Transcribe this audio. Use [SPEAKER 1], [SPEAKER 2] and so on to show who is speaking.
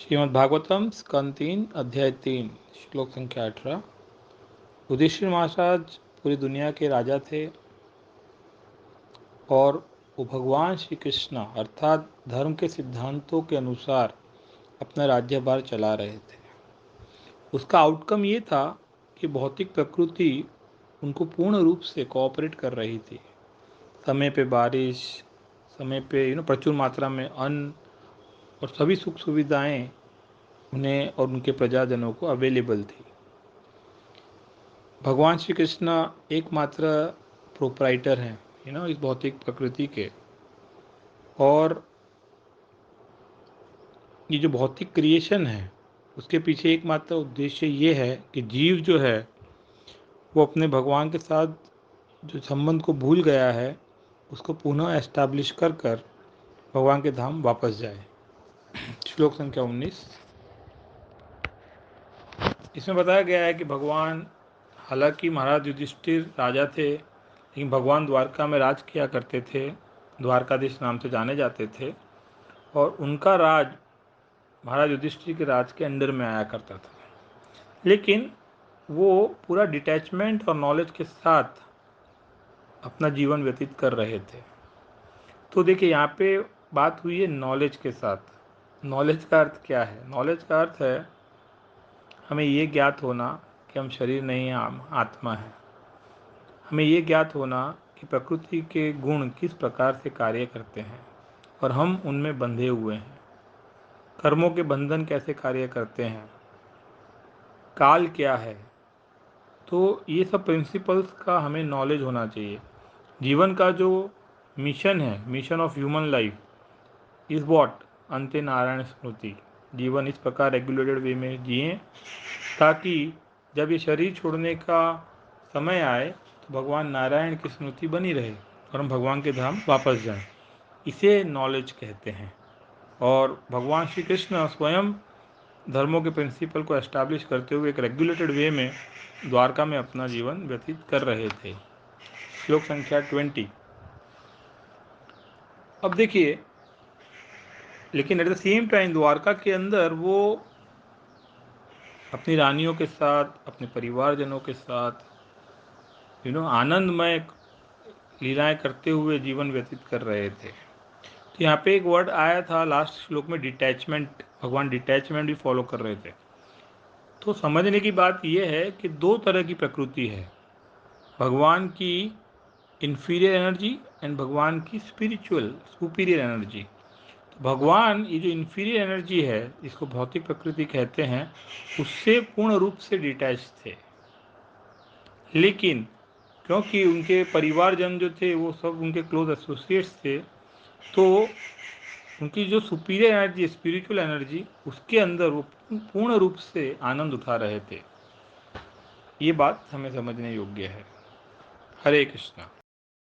[SPEAKER 1] श्रीमद् भागवतम स्कंद 3 अध्याय 3 श्लोक संख्या 18। युधिष्ठिर महाराज पूरी दुनिया के राजा थे और वो भगवान श्री कृष्ण अर्थात धर्म के सिद्धांतों के अनुसार अपना राज्यभार चला रहे थे। उसका आउटकम ये था कि भौतिक प्रकृति उनको पूर्ण रूप से कोऑपरेट कर रही थी। समय पे बारिश, समय पे प्रचुर मात्रा में अन्न और सभी सुख सुविधाएं उन्हें और उनके प्रजाजनों को अवेलेबल थी। भगवान श्री कृष्ण एकमात्र प्रोप्राइटर हैं इस भौतिक प्रकृति के। और ये जो भौतिक क्रिएशन है उसके पीछे एकमात्र उद्देश्य ये है कि जीव जो है वो अपने भगवान के साथ जो संबंध को भूल गया है उसको पुनः एस्टैब्लिश कर भगवान के धाम वापस जाए। श्लोक संख्या 19। इसमें बताया गया है कि भगवान, हालांकि महाराज युधिष्ठिर राजा थे, लेकिन भगवान द्वारका में राज किया करते थे, द्वारकाधीश नाम से जाने जाते थे, और उनका राज महाराज युधिष्ठिर के राज के अंडर में आया करता था। लेकिन वो पूरा डिटैचमेंट और नॉलेज के साथ अपना जीवन व्यतीत कर रहे थे। तो देखिए यहाँ पे बात हुई है नॉलेज के साथ। नॉलेज का अर्थ क्या है? नॉलेज का अर्थ है हमें ये ज्ञात होना कि हम शरीर नहीं हैं, आत्मा है। हमें ये ज्ञात होना कि प्रकृति के गुण किस प्रकार से कार्य करते हैं और हम उनमें बंधे हुए हैं। कर्मों के बंधन कैसे कार्य करते हैं, काल क्या है। तो ये सब प्रिंसिपल्स का हमें नॉलेज होना चाहिए। जीवन का जो मिशन है, mission of human life is what? अंत्य नारायण स्मृति। जीवन इस प्रकार रेगुलेटेड वे में जिए ताकि जब ये शरीर छोड़ने का समय आए तो भगवान नारायण की स्मृति बनी रहे और हम भगवान के धाम वापस जाएं। इसे नॉलेज कहते हैं। और भगवान श्री कृष्ण स्वयं धर्मों के प्रिंसिपल को एस्टैब्लिश करते हुए एक रेगुलेटेड वे में द्वारका में अपना जीवन व्यतीत कर रहे थे। श्लोक संख्या 20। अब देखिए, लेकिन at the same time Dwarka के अंदर वो अपनी रानियों के साथ, अपने परिवारजनों के साथ आनंदमय लीलाएं करते हुए जीवन व्यतीत कर रहे थे। तो यहाँ पे एक वर्ड आया था लास्ट श्लोक में, डिटैचमेंट। भगवान डिटैचमेंट भी फॉलो कर रहे थे। तो समझने की बात यह है कि दो तरह की प्रकृति है, भगवान की इन्फीरियर एनर्जी एंड भगवान की स्पिरिचुअल सुपीरियर एनर्जी। तो भगवान ये जो इन्फीरियर एनर्जी है, इसको भौतिक प्रकृति कहते हैं, उससे पूर्ण रूप से डिटैच थे। लेकिन क्योंकि उनके परिवारजन जो थे वो सब उनके क्लोज एसोसिएट्स थे, तो उनकी जो सुपीरियर एनर्जी, स्पिरिचुअल एनर्जी, उसके अंदर वो पूर्ण रूप से आनंद उठा रहे थे। ये बात हमें समझने योग्य है। हरे कृष्णा।